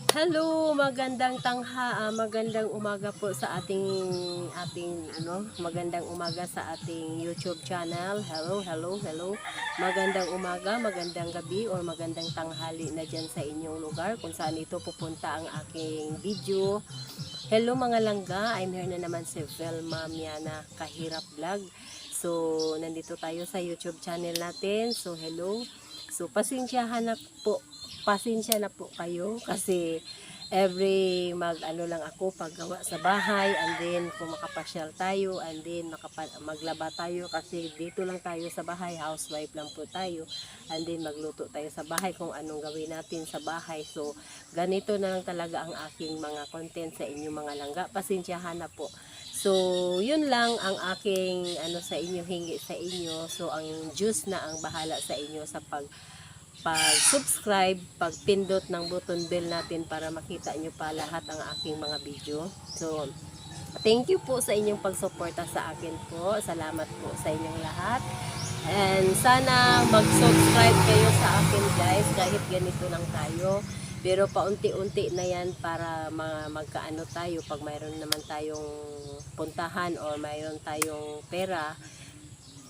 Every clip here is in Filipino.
Hello, magandang umaga po sa magandang umaga sa ating YouTube channel. Hello. Magandang umaga, magandang gabi or magandang tanghali na diyan sa inyong lugar kung saan ito pupunta ang aking video. Hello mga langga, I'm here na naman si Velma Miana Kahirap Vlog. So, nandito tayo sa YouTube channel natin. So, hello. So, pasensya na po kayo kasi every mag-ano lang ako paggawa sa bahay, and then kung makapasyal tayo, and then maglaba tayo kasi dito lang tayo sa bahay, housewife lang po tayo, and then magluto tayo sa bahay kung anong gawin natin sa bahay. So ganito na lang talaga ang aking mga content sa inyo mga langga, pasensyahan na po. So yun lang ang aking sa inyo, hingi sa inyo. So ang Diyos na ang bahala sa inyo sa pag-subscribe, pag-pindot ng button bell natin para makita nyo pa lahat ang aking mga video. So, thank you po sa inyong pagsuporta sa akin po. Salamat po sa inyong lahat. And sana mag-subscribe kayo sa akin guys, kahit ganito lang tayo. Pero paunti-unti na yan para magkaano tayo pag mayroon naman tayong puntahan or mayroon tayong pera,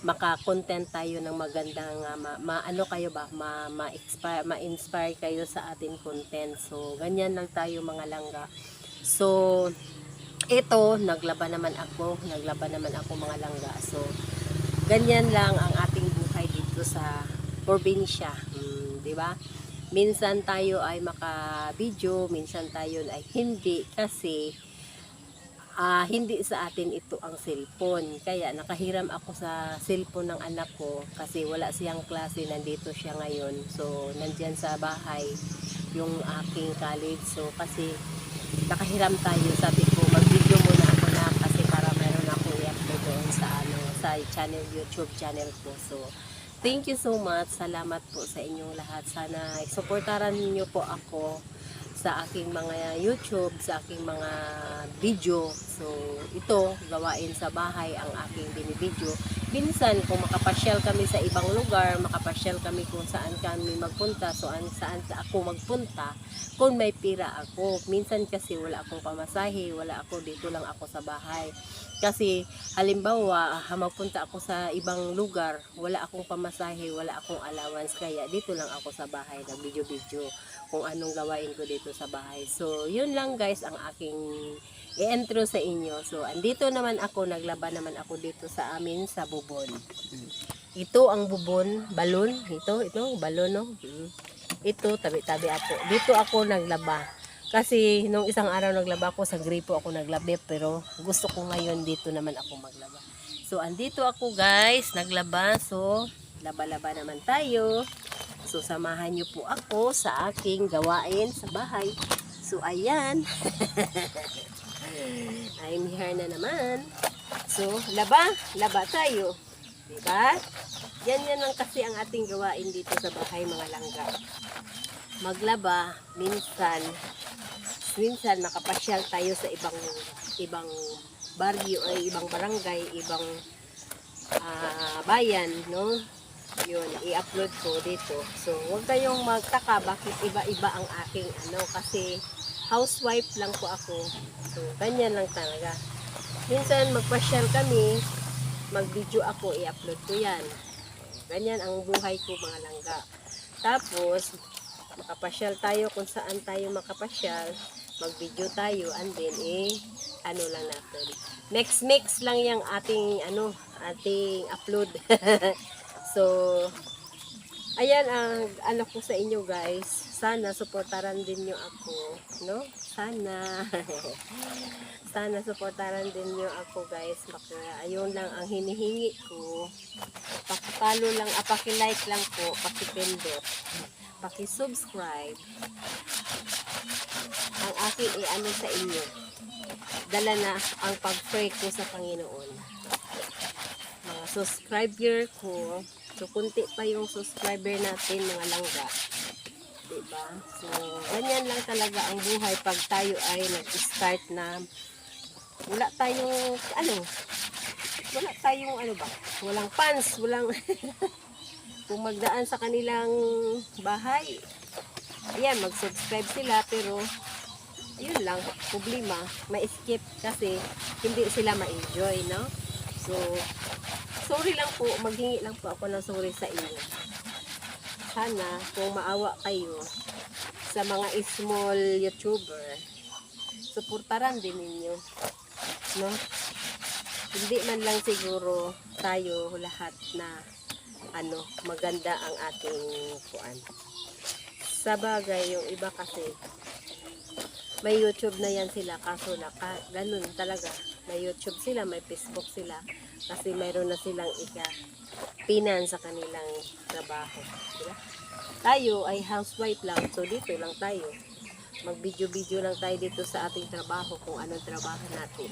maka-content tayo ng magandang ma-inspire kayo sa ating content. So ganyan lang tayo mga langga. So ito, naglaba naman ako mga langga. So ganyan lang ang ating buhay dito sa probinsya, di ba? Minsan tayo ay maka-video, minsan tayo ay hindi kasi hindi sa atin ito ang cellphone. Kaya nakahiram ako sa cellphone ng anak ko kasi wala siyang klase, nandito siya ngayon. So nandyan sa bahay yung aking college. So kasi nakahiram tayo, sabi ko mag-video muna ako na kasi para meron ako i-upload doon sa channel, YouTube channel ko. So thank you so much. Salamat po sa inyong lahat. Sana supportaran niyo po ako sa aking mga YouTube, sa aking mga video. So, ito, gawain sa bahay ang aking binibideo. Minsan, kung makapasyal kami sa ibang lugar, makapasyal kami kung saan kami magpunta, so saan ako magpunta, kung may pira ako. Minsan kasi wala akong pamasahe, wala ako, dito lang ako sa bahay. Kasi, halimbawa, magpunta ako sa ibang lugar, wala akong pamasahe, wala akong allowance, kaya dito lang ako sa bahay, nag-video-video kung anong gawain ko dito sa bahay. So, yun lang guys ang aking i-intro sa inyo. So, andito naman ako, naglaba naman ako dito sa amin sa bubon. Ito ang bubon, balon. Ito, balon, no? Ito, tabi-tabi ako. Dito ako naglaba. Kasi, nung isang araw naglaba ako, sa gripo ako naglabi, pero gusto ko ngayon dito naman ako maglaba. So, andito ako guys, naglaba. So, laba-laba naman tayo. So, samahan nyo po ako sa aking gawain sa bahay. So, ayan. I'm here na naman. So, laba tayo. Diba? Yan lang kasi ang ating gawain dito sa bahay mga langga. Maglaba, minsan makapasyal tayo sa ibang baryo ay ibang barangay, ibang bayan, no? Yun, i-upload ko dito. So, huwag kayong magtaka bakit iba-iba ang aking kasi housewife lang po ako. So, ganyan lang talaga. Minsan, magpasyal kami, mag-video ako, i-upload ko yan. Ganyan ang buhay ko mga langga. Tapos, makapasyal tayo kung saan tayo makapasyal, mag-video tayo, and then, lang natin. Mix lang yung ating upload. So, ayan ang ko sa inyo guys. Sana suportaran din nyo ako, no? Sana. Sana suportaran din nyo ako guys. Ayun lang ang hinihingi ko. Pakipalo lang, paki-like lang po, paki-pindot, paki-subscribe. Ang aking sa inyo. Dala na ang pag-pray ko sa Panginoon. Mga subscriber ko. So, kunti pa yung subscriber natin mga langga. Diba? So, ganyan lang talaga ang buhay pag tayo ay nag-start na wala tayong walang funds, kung magdaan sa kanilang bahay, ayan, mag-subscribe sila pero yun lang, problema, ma-skip kasi hindi sila ma-enjoy, no? So, sorry lang po, maghingi lang po ako ng sorry sa inyo. Sana, kung maawa kayo sa mga small YouTuber, suportaran din ninyo, no? Hindi man lang siguro tayo lahat na maganda ang ating kuan. Sa bagay, yung iba kasi may YouTube na yan sila, kaso ganun talaga. May YouTube sila, may Facebook sila kasi mayroon na silang pinan sa kanilang trabaho, diba? Tayo ay housewife lang, so dito lang tayo. Mag-video-video lang tayo dito sa ating trabaho kung anong trabaho natin.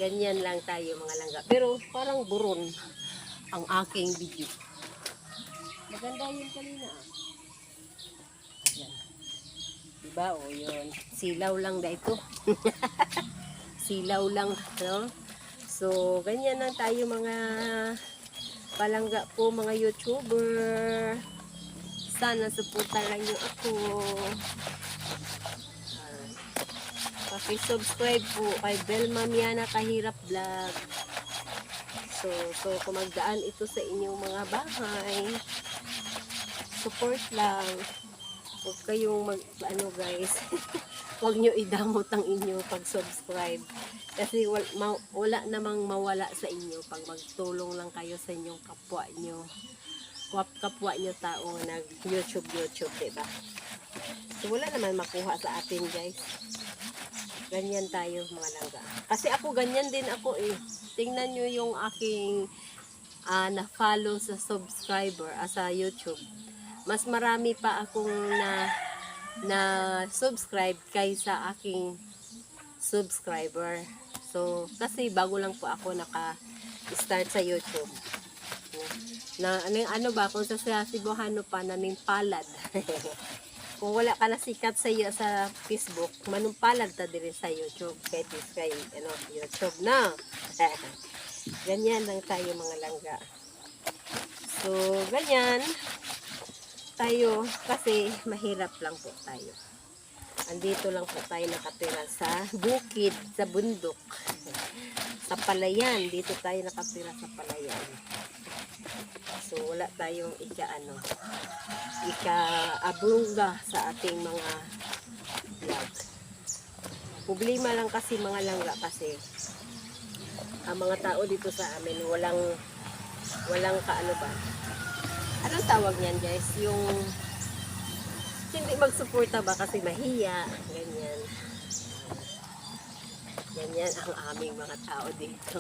Ganyan lang tayo mga langga. Pero parang buron ang aking video. Maganda yun kanina. Yan. Diba? O yun. Silaw lang da ito. Silaw lang. No? So, ganyan lang tayo mga palangga po, mga YouTuber. Sana supportan lang nyo ako. Paki-subscribe po kay Belma Miana Kahirap Vlog. So kung magdaan ito sa inyong mga bahay, support lang. Huwag kayong guys, huwag nyo idamot ang inyong pag-subscribe. Kasi wala namang mawala sa inyo pag magtulong lang kayo sa inyong kapwa nyo tao nag-YouTube, diba? So, wala naman makuha sa atin, guys. Ganyan tayo, mga langga. Kasi ako, ganyan din ako eh. Tingnan nyo yung aking na-follow sa subscriber sa YouTube. Mas marami pa akong na-subscribe kaysa aking subscriber. So, kasi bago lang po ako naka-start sa YouTube. Kung sa Cebuano pa, naningpalad. Kung wala ka na sikat sa Facebook, manumpalad ta din sa YouTube. Kahit kay YouTube na. Ganyan lang tayo mga langga. So, ganyan tayo kasi mahirap lang po tayo. Andito lang po tayo nakatira sa bukid, sa bundok. Sa palayan, dito tayo nakatira sa palayan. So, wala tayong ika-abunga sa ating mga vlog. Problema lang kasi mga langga kasi ang mga tao dito sa amin walang anong tawag niyan guys? Yung hindi magsuporta ba kasi mahiya, ganyan ang aming mga tao dito.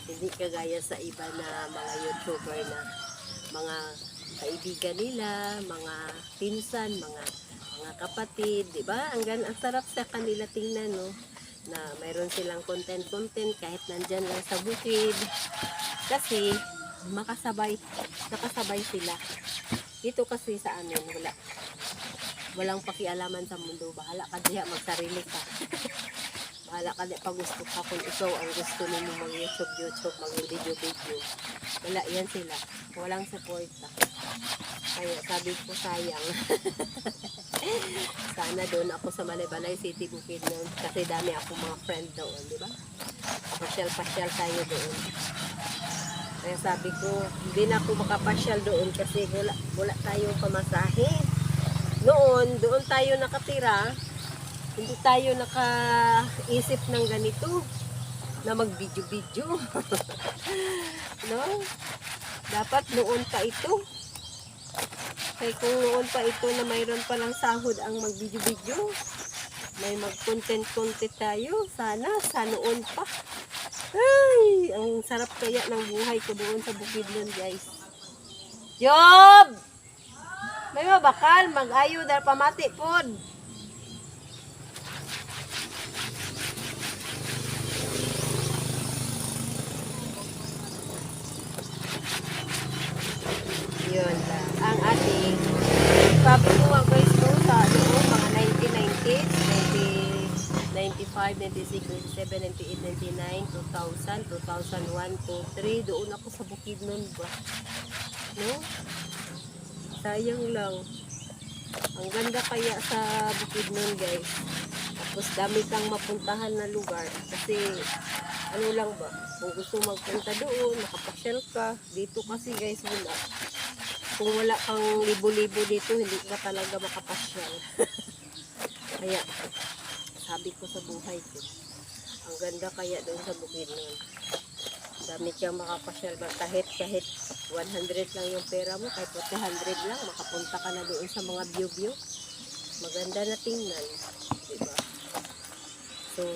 Hindi kagaya sa iba na mga YouTuber na mga kaibigan nila, mga pinsan, mga kapatid, di ba? Ang sarap sa kanila tingnan, no? Na mayroon silang content kahit nandyan lang sa bukid. Kasi nakasabay sila. Dito kasi sa amin walang pakialaman sa mundo. Bahala ka diha, magsarili ka. Bahala ka diha pag gusto ka, kung ikaw ang gusto nimo mag-YouTube, mag-video. Wala yan sila. Walang suporta. Kaya sabi ko sayang. Sana doon ako sa Balay City, Bukid noon. Kasi dami akong mga friend doon, di ba? Pasyal tayo doon. Kaya sabi ko, hindi na ako makapasyal doon kasi wala tayong pamasahe. Doon tayo nakatira. Hindi tayo nakaisip ng ganito na mag-video. No? Dapat noon pa ito. Kaya kung noon pa ito na mayroon palang sahod ang mag-video, may mag-content tayo. Sana, sa noon pa. Ay, ang sarap kaya ng buhay ko doon sa bukid nun, guys. Job! May mabakal, mag-ayo dahil pamati pod. Yun lang. Ang ating sabi ko nga guys no, sa mga 1990s, 95, 96, 97, 98, 99, 2000, 2001, 2003, doon ako sa bukid nun ba? No? Sayang lang. Ang ganda kaya sa Bukidnon guys. Tapos dami kang mapuntahan na lugar. Kasi ano lang ba, kung gusto magpunta doon, makapasyal ka. Dito kasi guys wala. Kung wala kang libo-libo dito, hindi ka talaga makapasyal. Kaya sabi ko sa buhay ko, ang ganda kaya doon sa Bukidnon. Dami kang makapasyal ba, kahit 100 lang yung pera mo, kahit 100 lang, makapunta ka na doon sa mga view. Maganda na tingnan, diba? So,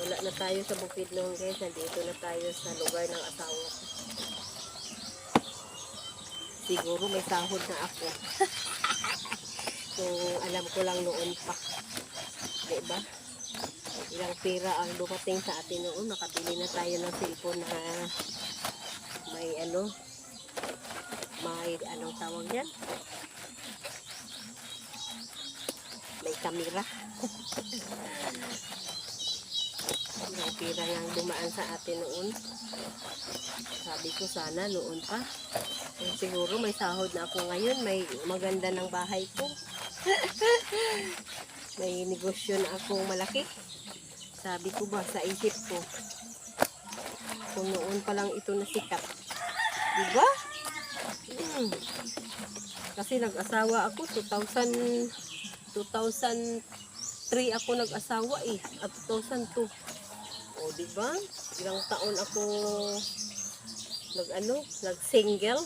wala na tayo sa Bukidnon guys, nandito na tayo sa lugar ng asawa ko. Siguro may sahod na ako. Kung alam ko lang noon pa, diba? Ilang pera ang dumating sa atin noon, nakabili na tayo ng cellphone na may anong tawag yan? May kamera. Ilang pera nga dumaan sa atin noon. Sabi ko sana noon pa. Siguro may sahod na ako ngayon, may maganda ng bahay ko. May negosyo na akong malaki. Sabi ko ba sa isip ko, kung noon pa lang ito nasikat, diba? Kasi nag-asawa ako 2003 ako nag-asawa at 2002. O diba? Ilang taon ako nag-single.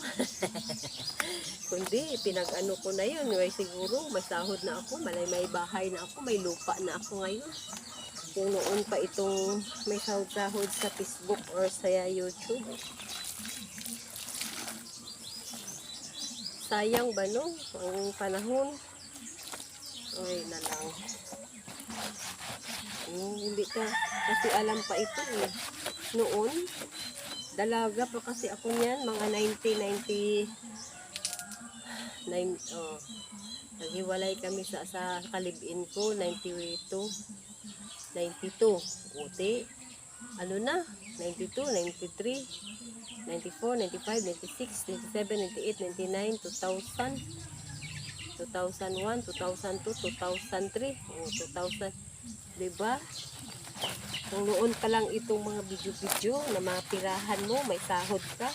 Kundi pinag-ano ko na yun, siguro may sahod na ako, may bahay na ako, may lupa na ako ngayon. Kung noon pa itong may sahod-sahod sa Facebook or sa YouTube. Sayang ba no? Ang panahon. Ay na lang. Hindi ka kasi alam pa ito eh. Noon, dalaga pa kasi ako niyan, mga 1990. Naghiwalay kami sa kalibin ko, 92. Uti. Ano na? 92, 93, 94, 95, 96, 97, 98, 99, 2000, 2001, 2002, 2003, 2000. Diba? Kung noon pa lang itong mga video na mapirahan mo, may sahod ka.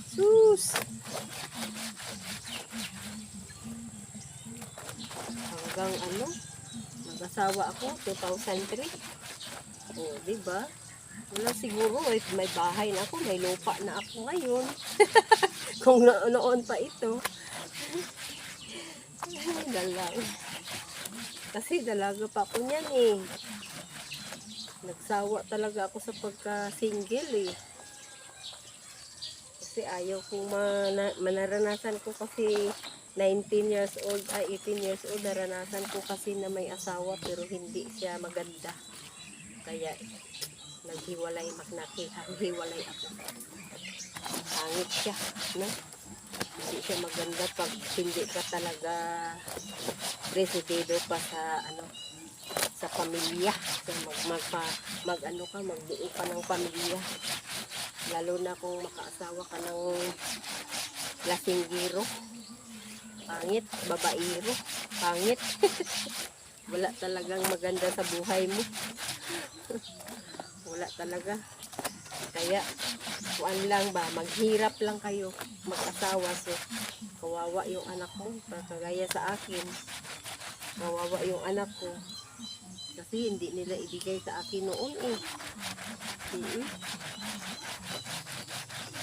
Sus! Hanggang nag-asawa ako, 2003. O, diba? Wala siguro, may bahay na ako, may lupa na ako ngayon. Kung noon pa ito. Dalang. Kasi dalaga pa ako niyan eh. Nagsawa talaga ako sa pagka-single eh. Kasi ayaw kong manaranasan ko kasi 19 years old, 18 years old, naranasan ko kasi na may asawa pero hindi siya maganda. Kaya naghiwalay ako. Pangit siya, no? Hindi siya maganda pag hindi ka talaga residido pa sa sa pamilya. So magbuo ka ng pamilya. Lalo na kung makaasawa ka ng lasinggiro. Pangit, babaero, pangit. Wala talagang maganda sa buhay mo. Wala talaga. Kaya, kuan lang ba, maghirap lang kayo, mag-asawa. So, kawawa yung anak mo, kagaya sa akin. Kawawa yung anak ko. Kasi hindi nila ibigay sa akin noon eh.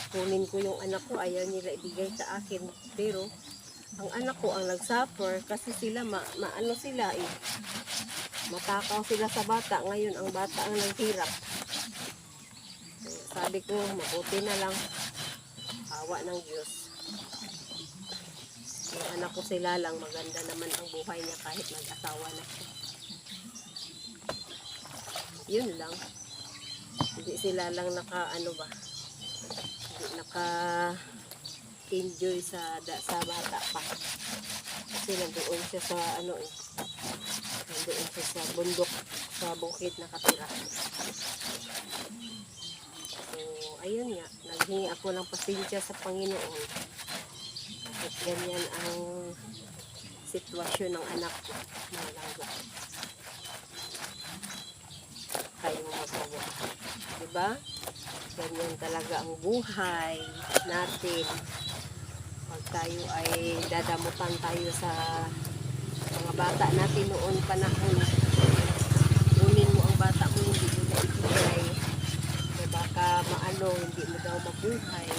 Kunin ko yung anak ko, ayaw nila ibigay sa akin. Pero, ang anak ko ang nag-suffer kasi sila, maano sila eh. Matakaw sila sa bata. Ngayon, ang bata ang naghirap. Sabi ko, mabuti na lang. Awa ng Diyos. Yung anak ko sila lang, maganda naman ang buhay niya kahit mag-asawa na siya. Yun lang. Hindi sila lang naka-enjoy sa bata pa. Kasi nandoon siya sa nandoon siya sa bundok, sa bukid nakatira. So, ayun nga, naghingi ako ng pasensya sa Panginoon. At ganyan ang sitwasyon ng anak ko. Mga langga. Kayo magawa. Diba? Ganyan talaga ang buhay natin. Pag tayo ay dadamutan tayo sa mga bata natin noon panahon. Kunin mo ang bata mo, hindi mo na ibigay. Baka maano, hindi mo daw mabuhay.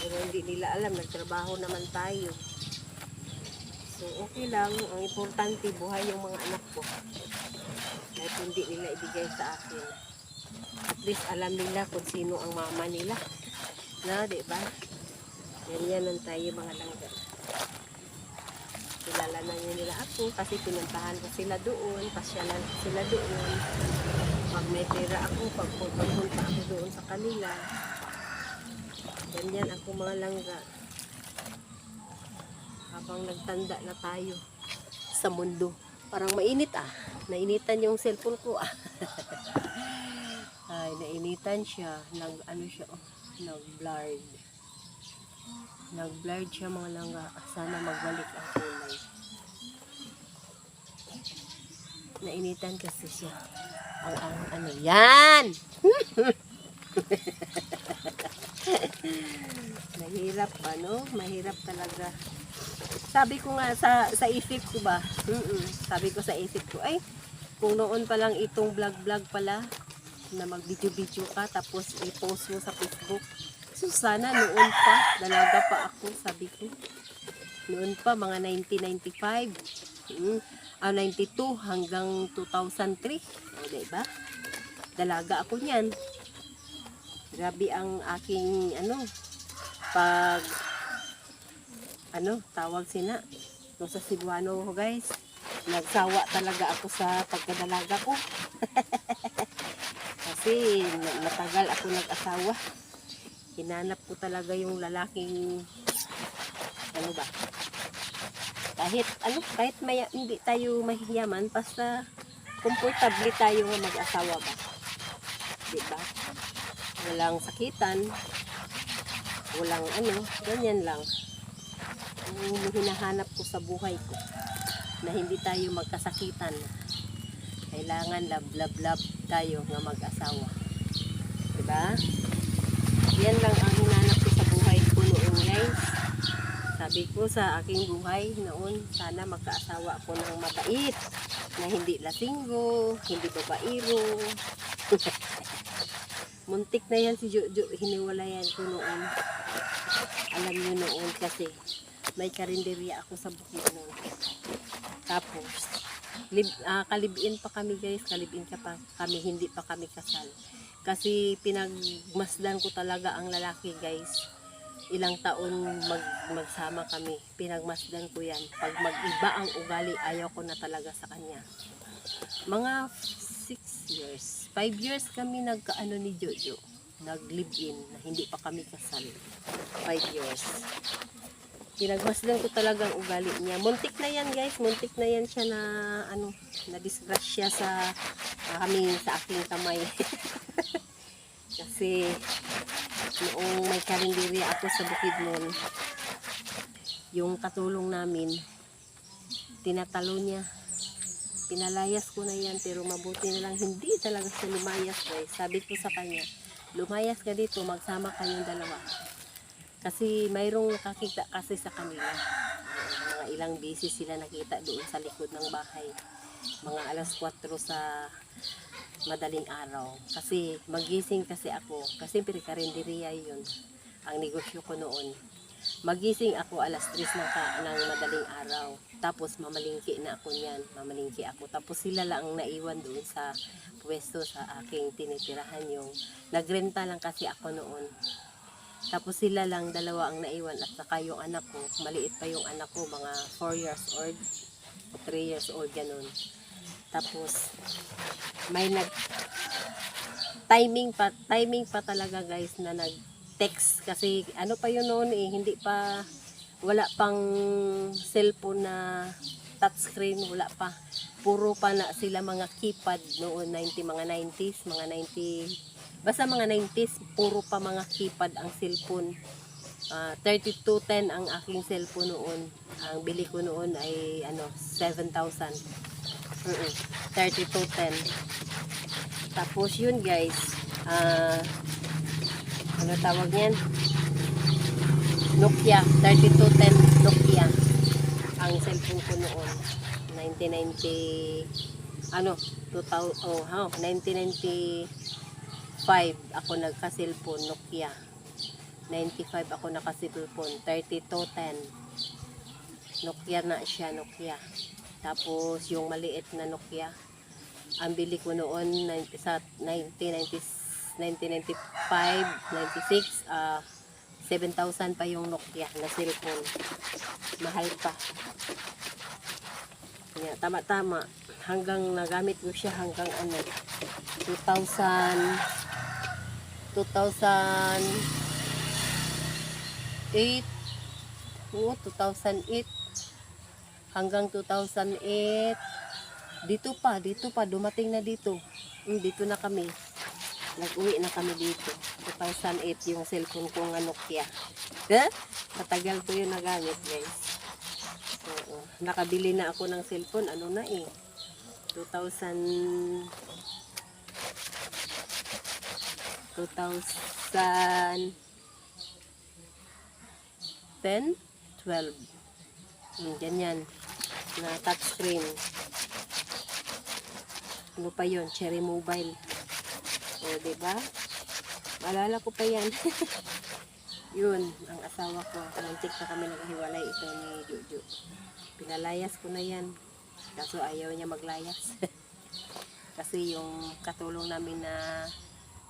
Pero hindi nila alam, nagtrabaho naman tayo. So okay lang, ang importante buhay yung mga anak ko. Kahit hindi nila ibigay sa akin. At least alam nila kung sino ang mama nila. Na, diba? Ganyan lang tayo mga langga. Kilala na nila ako kasi pinuntahan ko sila doon, pasyalan ko sila doon. Pag may pera ako, pag pupunta ako doon sa kanila. Ganyan ako mga langga. Habang nagtanda na tayo sa mundo. Parang mainit Nainitan yung cellphone ko Ay, nainitan siya. Nag-blurred. Nag-blurred siya mga langga. Sana magbalik ang kulay. Nainitan kasi siya. Ano yan? Mahirap Mahirap talaga. Sabi ko nga sa isip ko ba? Sabi ko sa isip ko, ay, kung noon pa lang itong vlog pala, na mag-video ka, tapos i-post mo sa Facebook. So sana noon pa, dalaga pa ako, sabi ko. Noon pa, mga 1995. 92 hanggang 2003. O, diba? Dalaga ako niyan. Grabe ang aking, tawag sina. Nung sa Cebuano ko, guys. Nagsawa talaga ako sa pagkadalaga ko. Kasi matagal ako nag-asawa. Hinanap ko talaga yung lalaking kahit hindi tayo mahiyaman, basta komportable tayo nga mag-asawa ba. Diba? Walang sakitan, walang ganyan lang. Yung hinahanap ko sa buhay ko, na hindi tayo magkasakitan. Kailangan love tayo nga mag-asawa. Diba? Yan lang ang hinanap ko sa buhay ko noon, guys. Sabi ko sa aking buhay noon, sana magkaasawa ako ng mabait, na hindi lasinggo, hindi babaero. Muntik na yan si Jojo, hiniwalayan ko noon. Alam niyo noon kasi may karinderya ako sa bukid noon. Tapos kalibin pa kami, guys, kalibin pa kami, hindi pa kami kasal. Kasi pinagmasdan ko talaga ang lalaki, guys. Ilang taon magsama kami. Pinagmasdan ko yan. Pag mag-iba ang ugali, ayaw ko na talaga sa kanya. Mga 6 years, 5 years kami nagkaano ni Jojo. Nag-live-in, na hindi pa kami kasal. 5 years. Pinagmasdan ko talaga ang ugali niya. Muntik na yan, guys. Muntik na yan siya na na disgrasya sa aking kamay. Kasi noong may karinderya ako sa bukid noon, yung katulong namin, tinatalo niya. Pinalayas ko na yan, pero mabuti na lang hindi talaga siya lumayas, guys. Sabi ko sa kanya, lumayas ka dito, magsama kayong dalawa. Kasi mayroong nakakita kasi sa kanila. Mga ilang beses sila nakita doon sa likod ng bahay. Mga alas 4 sa madaling araw. Kasi magising kasi ako. Kasi karinderya yun. Ang negosyo ko noon. Magising ako alas 3 ng madaling araw. Tapos mamalingki na ako niyan. Mamalingki ako. Tapos sila lang ang naiwan doon sa pwesto sa aking tinitirahan yung. Nagrenta lang kasi ako noon. Tapos sila lang, dalawa ang naiwan at saka yung anak ko, maliit pa yung anak ko, mga 4 years old, 3 years old, ganun. Tapos, may timing pa talaga, guys, na nag-text. Kasi ano pa yun noon wala pang cellphone na touchscreen, wala pa. Puro pa na sila mga keypad noon, mga 90s, basta mga 90s, puro pa mga keypad ang cellphone. 3210 ang aking cellphone noon. Ang bili ko noon ay 7,000. 3210. Tapos yun guys, ano tawag niyan? Nokia, 3210 Nokia. Ang cellphone ko noon, 1995 ako nagka-cellphone Nokia. 95 ako naka-cellphone, 3210. Nokia na siya, Nokia. Tapos yung maliit na Nokia, ang bili ko noon sa 1995, 96, 7,000 pa yung Nokia na cellphone. Mahal pa. Yeah, tama-tama. Hanggang nagamit ko siya hanggang 2008. Oo, 2008. Hanggang 2008. Dito pa, dumating na dito. Dito na kami. Nag-uwi na kami dito. 2008 yung cellphone ko nga Nokia. Matagal ko yung nagamit, guys. Oo. Nakabili na ako ng cellphone. 2010, 12. Ganyan. Na touchscreen. Ano pa yun? Cherry Mobile. O, diba? Maalala ko pa yan. Yun, ang asawa ko. Kalantik na kami naghiwalay ito ni Jojo. Pinalayas ko na yan. Kaso ayaw niya maglayas. Kasi yung katulong namin na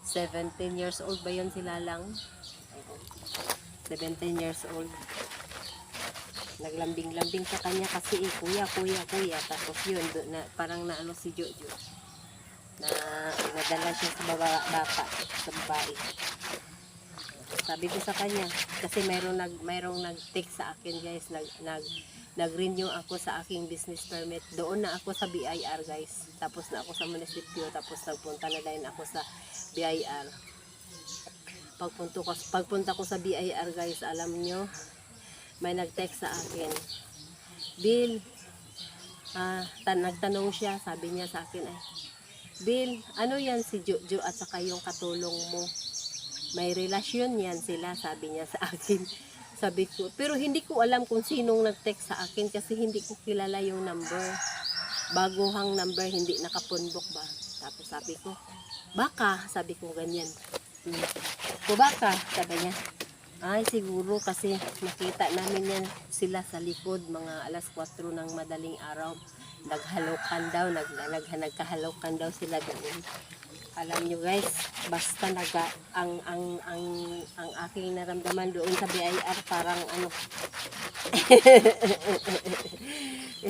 17 years old ba yun sila lang? 17 years old. Naglambing-lambing sa kanya kasi kuya. Tapos yun, parang naano si Jojo. Na nadala siya sa bata, sa babae. Sabi ko sa kanya, kasi mayroong nag-text sa akin guys, nag-renew ako sa aking business permit. Doon na ako sa BIR guys. Tapos na ako sa munisipyo, tapos nagpunta na din ako sa BIR. Pagpunta ko sa BIR guys, alam nyo, may nag-text sa akin. Bill, nagtanong siya, sabi niya sa akin Bill, ano yan si Jojo at saka yung katulong mo? May relasyon yan sila, sabi niya sa akin. Sabi ko, pero hindi ko alam kung sinong nag-text sa akin kasi hindi ko kilala yung number. Baguhang number, hindi nakapunbok ba? Tapos sabi ko, baka, sabi ko ganyan. O baka, sabi niya. Ay, siguro kasi nakita namin yan sila sa likod, mga alas 4 ng madaling araw. Naghalokan daw, nagkahalokan daw sila doon. Alam nyo guys, basta ang aking naramdaman doon sa BIR parang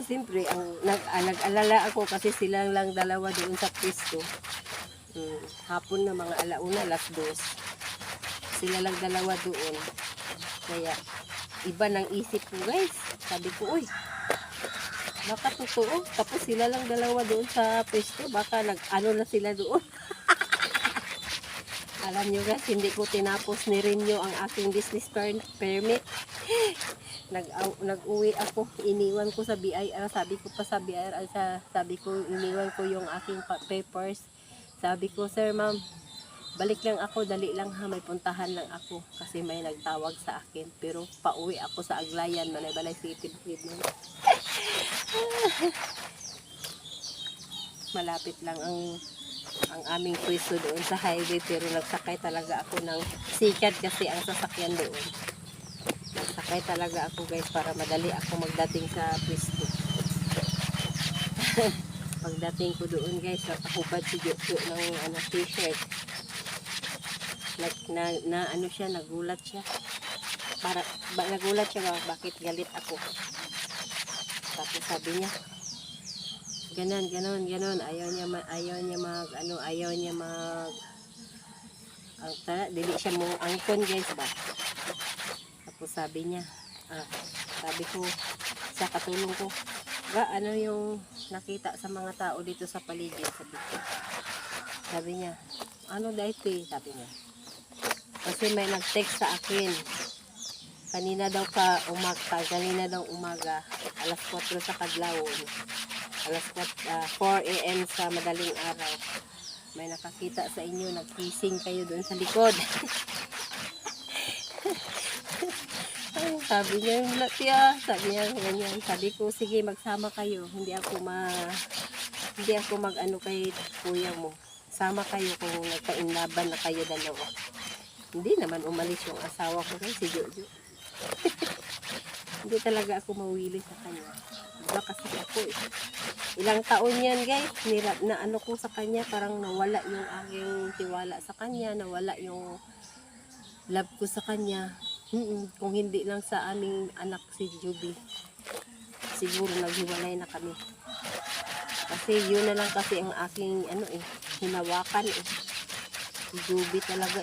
siyempre, nag-alala ako kasi sila lang dalawa doon sa pwesto. Hapon na mga alauna, alas 2. Sila lang dalawa doon. Kaya, iba ng isip ko guys. Sabi ko, uy, baka totoo. Tapos sila lang dalawa doon sa pwesto. Baka nag-ano na sila doon. Alam nyo guys, hindi ko tinapos ni Renyo ang aking business permit. Nag-uwi ako. Iniwan ko sa BIR. Sabi ko pa sa BIR, sabi ko, iniwan ko yung aking papers. Sabi ko, sir, ma'am, balik lang ako, dali lang ha, may puntahan lang ako kasi may nagtawag sa akin, pero pauwi ako sa Aglayan, Balay City. Malapit lang ang aming pwesto doon sa highway, pero nagsakay talaga ako ng sikat kasi ang sasakyan doon. Nagsakay talaga ako guys para madali ako magdating sa pwesto. Pagdating ko doon guys, nakahubad si Jojo ng t-shirt. Nagulat siya. Nagulat siya bakit galit ako. Tapos sabi niya, ganon. Ayaw niya dili siya mo angkon guys ba. Tapos sabi niya, sabi ko sa katulong ko, ano yung nakita sa mga tao dito sa paligid, sabi niya, ano dahil sabi niya, kasi may nag-text sa akin kanina daw umaga, alas 4 sa kadlawon, alas 4 a.m. sa madaling araw. May nakakita sa inyo, nag-kissing kayo doon sa likod. Ay, sabi niya, sabi niya ganyan. Sabi ko, sige, magsama kayo. Hindi ako mag-ano kay kuya mo. Sama kayo kung nagkainlaban na kayo dalawa. Hindi naman umalis yung asawa ko si Jojo. Hindi talaga ako mawili sa kanya. Diba kasi ako ilang taon yan guys, na ano ko sa kanya, parang nawala yung aking tiwala sa kanya, nawala yung love ko sa kanya. Kung hindi lang sa aming anak si Juby, siguro naghiwalay na kami. Kasi yun na lang kasi ang aking hinawakan si Juby talaga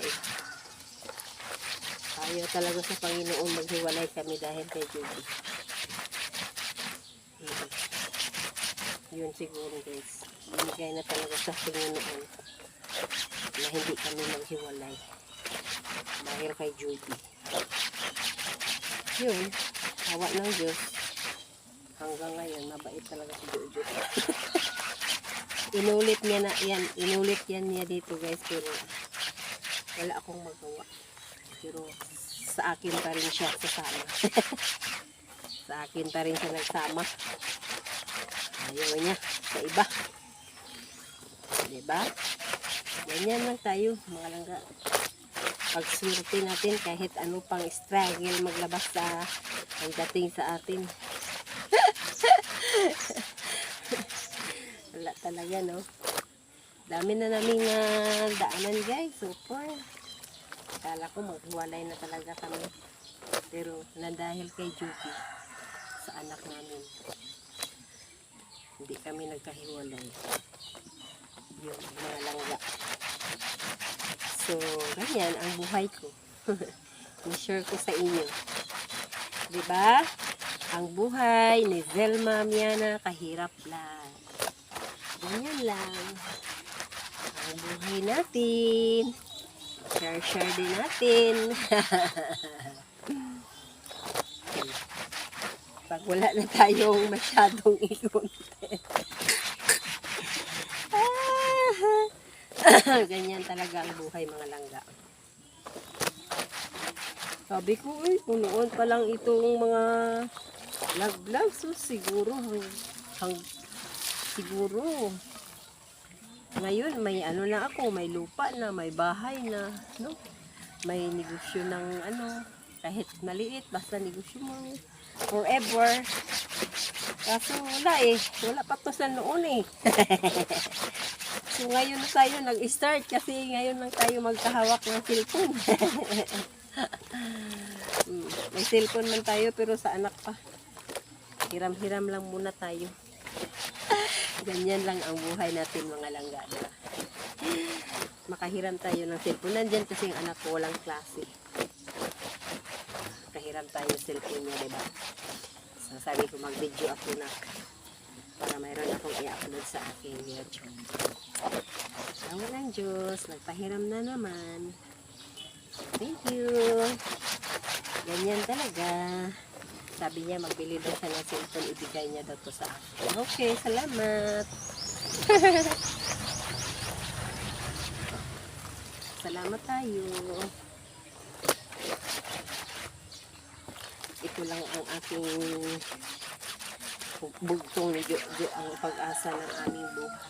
Ayaw talaga sa Panginoon maghiwalay kami dahil kay Juby. Yun siguro guys, binigay na talaga sa Panginoon na hindi kami maghiwalay dahil kay Juby. Yun, awa ng Diyos, hanggang ngayon mabait talaga si Jojo. Inulit yan niya dito guys, pero wala akong magawa. Pero sa akin pa rin siya sasama. Sa akin pa rin siya nagsama. Ayaw niya sa iba. Diba? Ganyan lang tayo mga langga. Pagswerte natin kahit ano pang struggle maglabas sa ang dating sa atin. Wala talaga, no? Dami na naming daanan guys. Super. Kala ko maghiwalay na talaga kami. Pero dahil kay Juby, sa anak namin, hindi kami nagkahiwalay. Yun, mga langga. So, ganyan ang buhay ko. I-share ko sa inyo. Diba? Ang buhay ni Zelma Miana kahirap lang. Ganyan lang. Ang buhay natin. Share din natin. Pag wala na tayong masyadong i-content. Ganyan talaga ang buhay mga langga. Sabi ko, kung noon pa lang itong mga vlog-vlog, so siguro siguro ngayon may ano na ako, may lupa na, may bahay na, no? May negosyo ng kahit maliit, basta negosyo mo forever. Kaso wala pa to sa noon So ngayon na tayo nag-start kasi ngayon lang tayo magkahawak ng cellphone. May cellphone man tayo pero sa anak pa. Hiram-hiram lang muna tayo. Ganyan lang ang buhay natin mga langga. Diba? Makahiram tayo ng cellphone. Nandyan kasi yung anak ko walang klase. Makahiram tayo ng cellphone niya, diba? So sabi ko mag-video ako na para mayroon akong i-upload sa aking YouTube. Tawa ng Diyos, nagpahiram na naman. Thank you. Ganyan talaga. Sabi niya, magbili daw siya ng cellphone, ibigay niya daw to sa akin. Okay, salamat. Salamat tayo. Ito lang ang aking bugtong ang pag-asa ng aming buhay.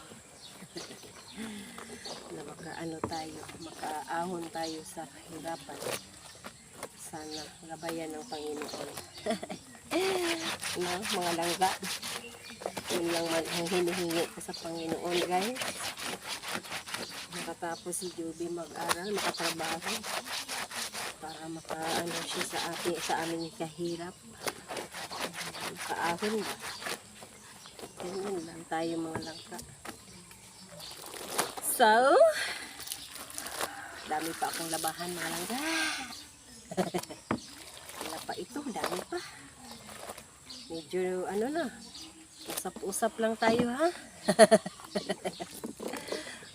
Na makaahon tayo sa kahirapan. Sana gabayan ng Panginoon. Mga langga. Yun lang man ang hinihingi ko sa Panginoon guys. Makatapos si Juby mag-aral, makatrabaho. Para makaano siya sa aming kahirap. Makaahon ba? Ganyan lang tayo mga langga. So, dami pa akong labahan mga langga. Wala pa ito, dami pa. Medyo usap-usap lang tayo ha.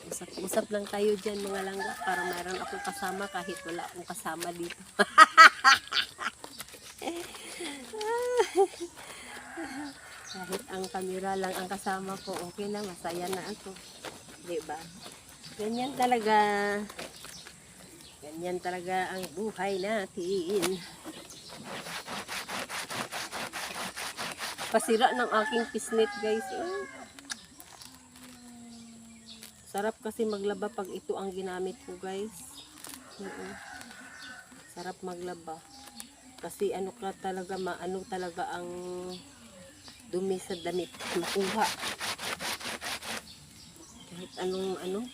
Usap-usap lang tayo dyan mga langga para mayroon akong kasama kahit wala akong kasama dito. Kahit ang kamera lang ang kasama ko, okay na, masaya na ako. Diba? Ganyan talaga. Ganyan talaga ang buhay natin. Pasira ng aking pisnit, guys. Sarap kasi maglaba pag ito ang ginamit ko, guys. Sarap maglaba. Kasi ano ka talaga, maano talaga ang dumi sa damit. Makuha. Kahit anong ano.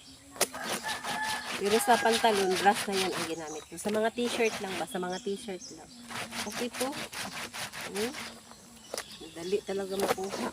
Pero sa pantalon, brush na yan ang ginamit ko. Sa mga t-shirt lang ba? Sa mga t-shirt lang. Okay po. Dali talaga makuha.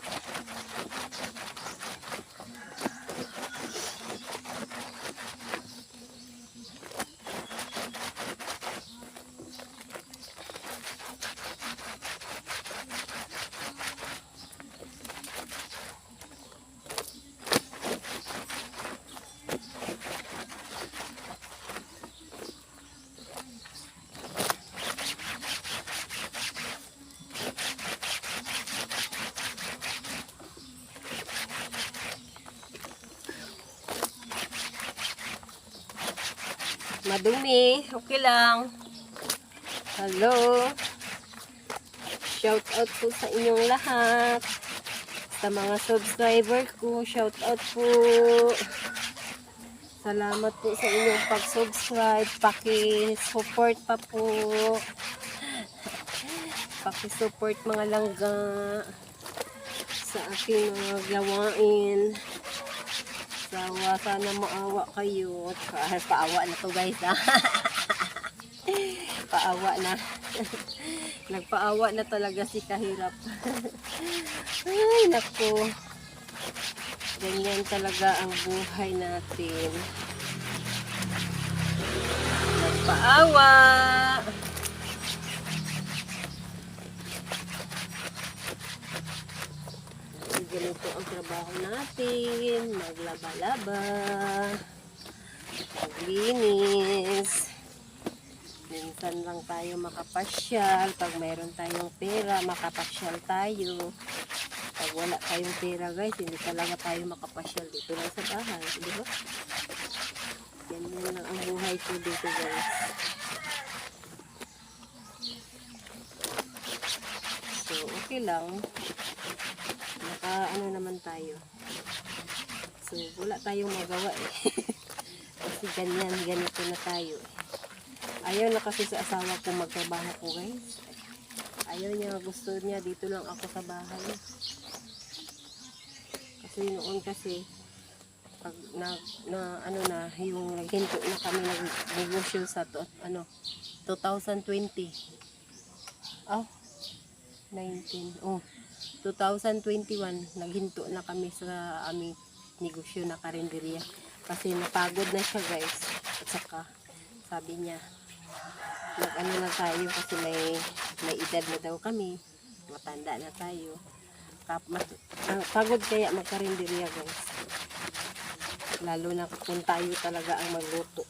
Madumi, okay lang. Hello. Shout out po sa inyong lahat. Sa mga subscriber ko, shout out po. Salamat po sa inyong pag-subscribe. Paki-support pa po. Paki-support mga langga sa aking mga gawain. Sana maawa kayo. Paawa na to, guys. Paawa na. Nagpaawa na talaga si Kahirap. Ay, naku. Ganyan talaga ang buhay natin. Nagpaawa. Ganito ang trabaho natin. Maglaba-laba. Maglinis. Minsan lang tayo makapasyal. Pag mayroon tayong pera, makapasyal tayo. Pag wala tayong pera, guys, hindi talaga tayo makapasyal dito lang sa bahay. Di ba? Ganyan lang ang buhay ko dito, guys. So, okay lang. Ano naman tayo. So, wala tayong magawa eh. Kasi ganito na tayo eh. Ayaw na kasi sa asawa ko magtrabaho ko, guys. Ayaw niya, gusto niya dito lang ako sa bahay. Kasi noon kasi pag yung naghinto na kami nag-negosyo sa 2020. 2021 naghinto na kami sa aming negosyo na karinderya kasi napagod na siya, guys. At saka sabi niya na tayo kasi may edad na daw kami, matanda na tayo, pagod kaya magkarinderya, guys, lalo na kung tayo talaga ang magluto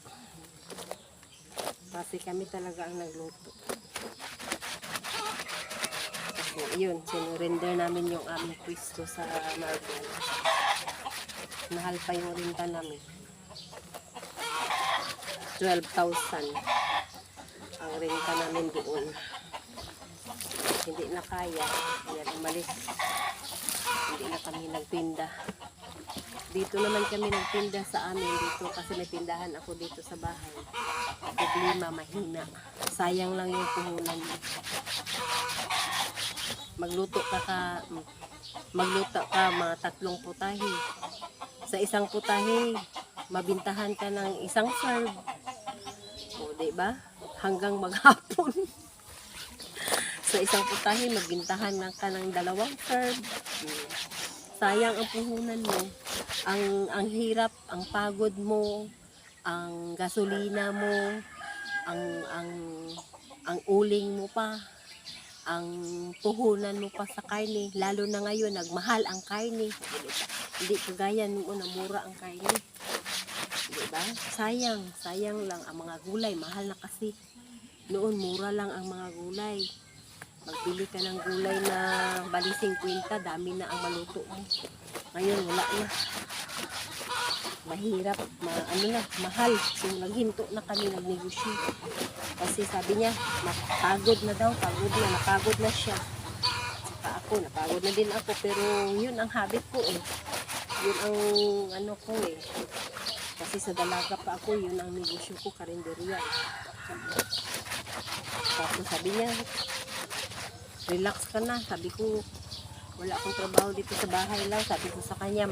kasi kami talaga ang nagluto. Yun, sinurrender namin yung aming pwesto sa Marble. Mahal pa yung renta namin. 12,000 ang renta namin doon. Hindi na kaya. Kaya umalis. Hindi na kami nagtinda. Dito naman kami nagtinda sa amin dito kasi may tindahan ako dito sa bahay. Problema, mahina. Sayang lang yung puhunan. Magluto ka mga 3 putahe. Sa isang putahe, mabintahan ka ng isang serve. O, diba? Hanggang maghapon. Sa isang putahe, magbintahan ka ng 2 serve. Sayang ang puhunan mo. Ang hirap, ang pagod mo, ang gasolina mo, ang uling mo pa, ang puhunan mo pa sa karne, lalo na ngayon nagmahal ang karne. Hindi kagaya noon na mura ang karne. Diba? Sayang lang ang mga gulay, mahal na kasi. Noon mura lang ang mga gulay. Magbili ka ng gulay na balising kwinta, dami na ang maluto mo. Ngayon, wala na. Mahirap, ano na, mahal. So, naghinto na kami, nagnegosyo. Kasi sabi niya, napagod na daw, napagod na siya. Saka ako, napagod na din ako, pero yun ang habit ko eh. Yun ang ano ko eh. Kasi sa dalaga pa ako, yun ang negosyo ko, karinderya. Tapos sabi niya, relax ka na. Sabi ko, wala akong trabaho dito sa bahay lang. Sabi ko sa kanya,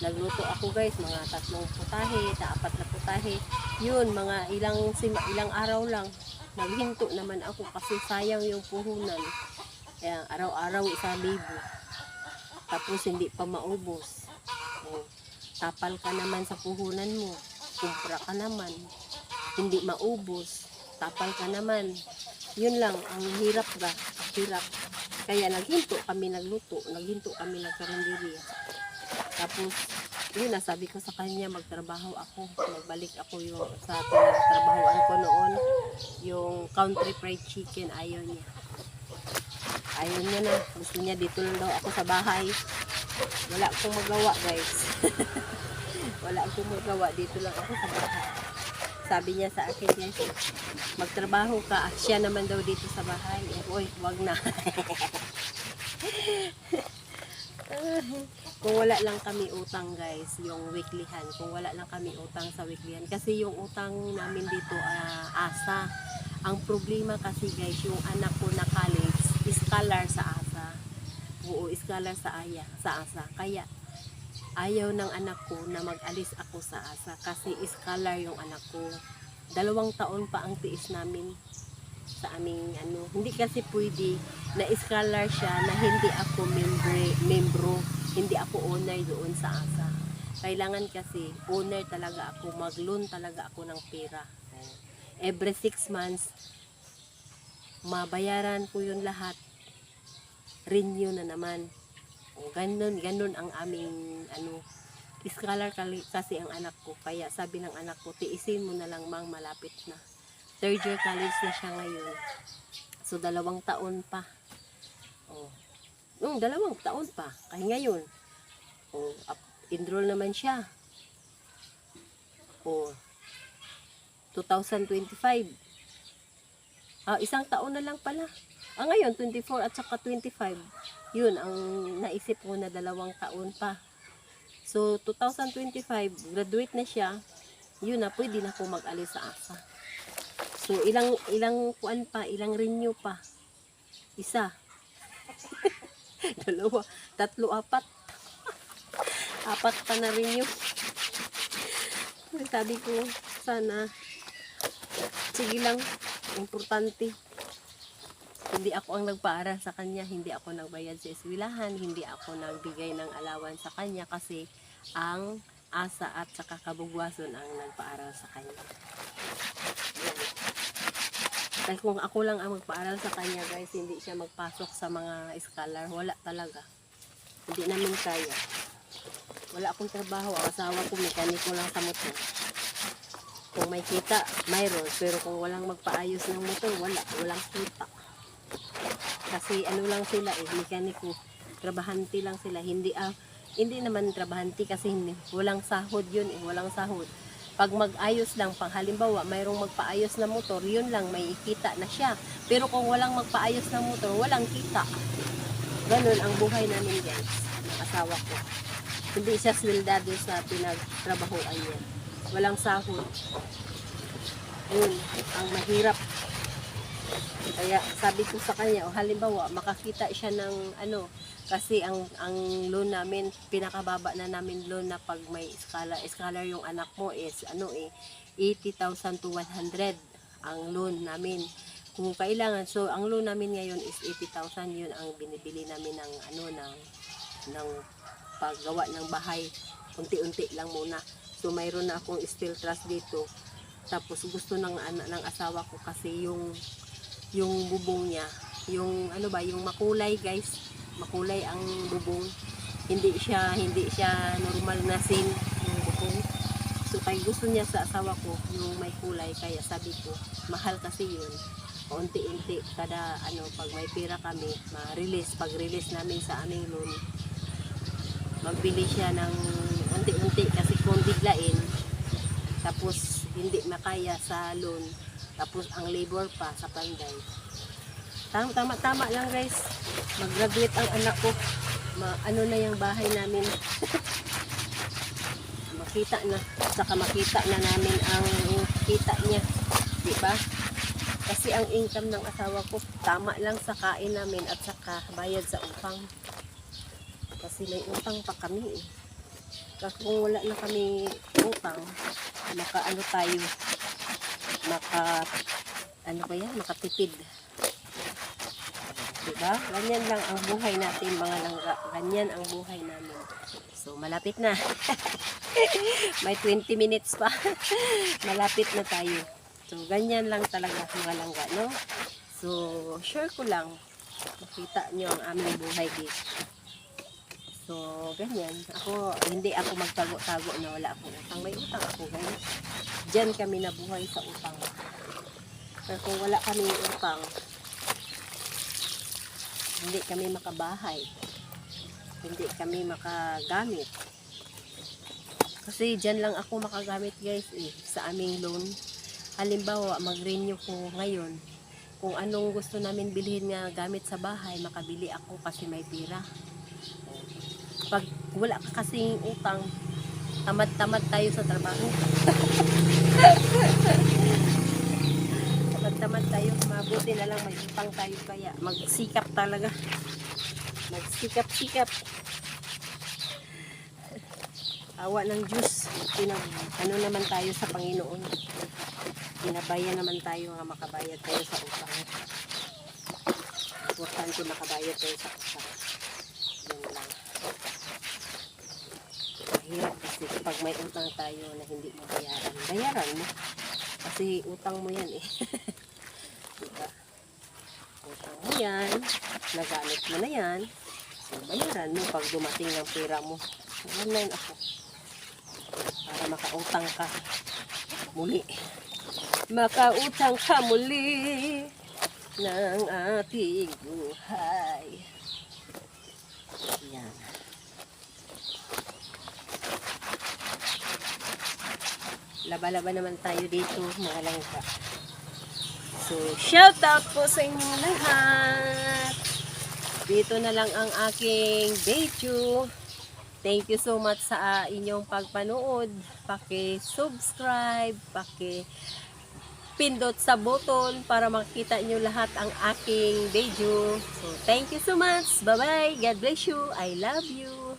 nagluto ako guys, mga 3 putahe, 4 na putahe. Yun, mga ilang araw lang. Naghinto naman ako kasi sayang yung puhunan. Kaya araw-araw 1,000. Tapos hindi pa maubos. O, tapal ka naman sa puhunan mo. Kumpra ka naman. Hindi maubos. Tapal ka naman. Yun lang, ang hirap ba? Hirap. Kaya naghinto kami nagluto. Naghinto kami nagkarinderya. Tapos, yun, sabi ko sa kanya, magtrabaho ako. Magbalik ako yung sa pinagtrabahoan ko noon. Yung country fried chicken, ayaw niya. Ayaw niya na. Gusto niya dito lang daw ako sa bahay. Wala akong magawa, guys. Wala akong magawa. Dito lang ako sa bahay. Sabi niya sa akin, guys, magtrabaho ka. At siya naman daw dito sa bahay. Uy, wag na. Kung wala lang kami utang guys, yung weeklyhan, kung wala lang kami utang sa weeklyhan, kasi yung utang namin dito asa. Ang problema kasi guys, yung anak ko na college, scholar sa asa. Oo, scholar sa asa. Kaya ayaw ng anak ko na mag-alis ako sa asa kasi scholar yung anak ko. 2 taon pa ang tiis namin sa aming ano. Hindi kasi pwede na scholar siya na hindi ako membro, hindi ako owner doon sa asa. Kailangan kasi owner talaga ako, mag-loan talaga ako ng pera. Every 6 months, mabayaran ko yun lahat. Renew na naman. Ganun ang aming ano, scholar kasi ang anak ko. Kaya sabi ng anak ko, tiisin mo na lang mang, malapit na. 3rd year college na siya ngayon. So 2 taon pa. Oh. 2 taon pa. Kaya ngayon, enroll naman siya. 2025. 1 taon na lang pala. Ngayon, 24 at saka 25. Yun, ang naisip ko na 2 taon pa. So, 2025, graduate na siya. Yun na, pwede na ako mag-alis sa asa. So, ilang renew pa. 1. 2, 3, 4. 4 pa na renew. Sabi ko, sana, sige lang, importante. Hindi ako ang nagpaaral sa kanya, hindi ako nagbayad sa eskwelahan, hindi ako nagbigay ng alawan sa kanya kasi ang asa at saka kabugwason ang nagpaaral sa kanya. Kasi kung ako lang ang magpaaral sa kanya guys, hindi siya magpasok sa mga scholar, wala talaga. Hindi namin kaya. Wala akong trabaho, ang asawa ko mekaniko lang sa motor. Kung may kita, mayroon, pero kung walang magpaayos ng motor, walang kita. Kasi ano lang sila mekaniko, trabahante lang sila, hindi naman trabahante kasi walang sahod yun walang sahod. Pag mag-ayos lang, pang halimbawa mayroong magpaayos na motor, yun lang may ikita na siya. Pero kung walang magpaayos ng motor, walang kita. Ganun ang buhay namin guys, ng asawa ko. Hindi siya swildado sa pinagtrabahoan niya. Walang sahod. Yun, ang mahirap. Kaya sabi ko sa kanya, halimbawa makakita siya ng kasi ang loan namin, pinakababa na namin loan na pag may scholar yung anak mo is 80,000 to 100 ang loan namin. Kung kailangan, so ang loan namin ngayon is 80,000, yun ang binibili namin ng paggawa ng bahay. Unti-unti lang muna. So mayroon na akong steel truss dito. Tapos gusto ng asawa ko kasi yung bubong niya, yung yung makulay guys, makulay ang bubong, hindi siya normal na sin yung bubong. So kaya gusto niya sa asawa ko yung may kulay, kaya sabi ko mahal kasi yun. paunti-unti kada ano, pag may pira kami, ma-release. Pag-release namin sa aming loan, magbili siya ng unti-unti kasi kung biglain, tapos hindi makaya sa loan, tapos ang labor pa sa panday. Tama lang guys, mag-graduate ang anak ko, ano na yung bahay namin. Makita na, saka makita na namin ang kita niya, di ba? Kasi ang income ng asawa ko tama lang sa kain namin at saka bayad sa utang, kasi may utang pa kami eh. Kasi kung wala na kami utang, ano tayo, ano ba yan, makatipid. Diba? Ganyan lang ang buhay natin mga langga. Ganyan ang buhay namin. So, malapit na. May 20 minutes pa. Malapit na tayo. So, ganyan lang talaga mga langga, no? So, share ko lang. Makita nyo ang aming buhay dito. So, ganyan. Hindi ako magtago-tago na wala akong utang. May utang ako, guys. Diyan kami nabuhay sa utang. Pero kung wala kami utang, hindi kami makabahay, hindi kami makagamit, kasi dyan lang ako makagamit guys sa aming loan. Halimbawa mag-renew ko ngayon, kung anong gusto namin bilhin nga gamit sa bahay, makabili ako kasi may pira. Pag wala ka kasing utang, tamad-tamad tayo sa trabaho. Tamad tayo, mabuti na lang may utang tayo, kaya magsikap talaga, magsikap-sikap. Awa ng Diyos, ano naman tayo sa Panginoon, pinabayan naman tayo nga makabayad tayo sa utang. Importante makabayad tayo sa utang, yun lang. Mahirap kasi pag may utang tayo na hindi mo bayaran mo, kasi utang mo yan eh. Diba? Utang mo yan, nagamit mo na yan, so bayaran mo pag dumating ng pera mo. Online ako para makautang ka muli, makautang ka muli ng ating buhay. Yan. Laba-laba naman tayo dito mga langga. So, shout out po sa inyo lahat. Dito na lang ang aking video. Thank you so much sa inyong pagpanood. Paki-subscribe, paki-pindot sa button para makita nyo lahat ang aking video. So, thank you so much. Bye-bye. God bless you. I love you.